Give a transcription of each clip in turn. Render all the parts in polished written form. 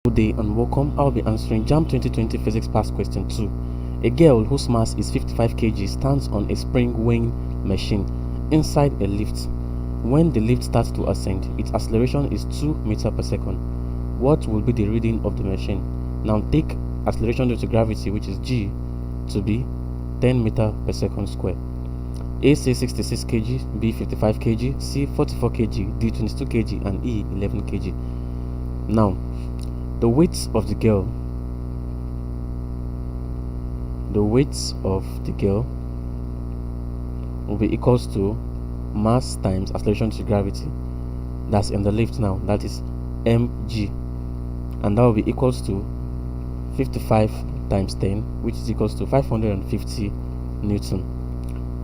Good day and welcome. I'll be answering JAMB 2020 Physics Past Question 2. A girl whose mass is 55 kg stands on a spring weighing machine inside a lift. When the lift starts to ascend, its acceleration is 2 meters per second. What will be the reading of the machine? Now take acceleration due to gravity, which is g, to be 10 meters per second square. A says 66 kg, B 55 kg, C 44 kg, D 22 kg, and E 11 kg. Now, the weight of the girl will be equals to mass times acceleration to gravity. That's in the lift now, that is mg, and that will be equals to 55 times 10, which is equals to 550 Newton.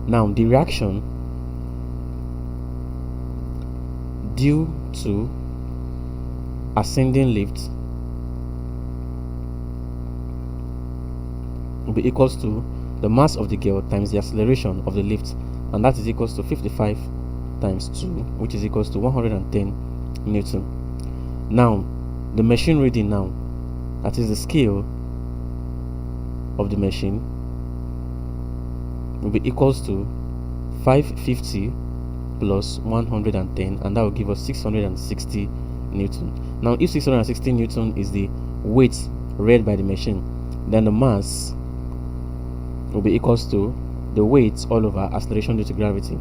Now the reaction due to ascending lift will be equals to the mass of the girl times the acceleration of the lift, and that is equals to 55 times 2, which is equals to 110 Newton. Now the machine reading now, that is the scale of the machine, will be equals to 550 plus 110, and that will give us 660 Newton. Now if 660 Newton is the weight read by the machine, then the mass will be equals to the weight all over acceleration due to gravity,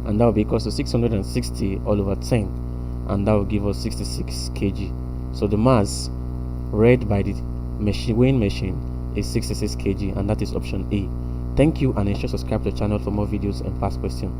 and that will be equals to 660 all over 10, and that will give us 66 kg. So the mass read by the weighing machine is 66 kg, and that is option A. Thank you, and ensure subscribe to the channel for more videos and past questions.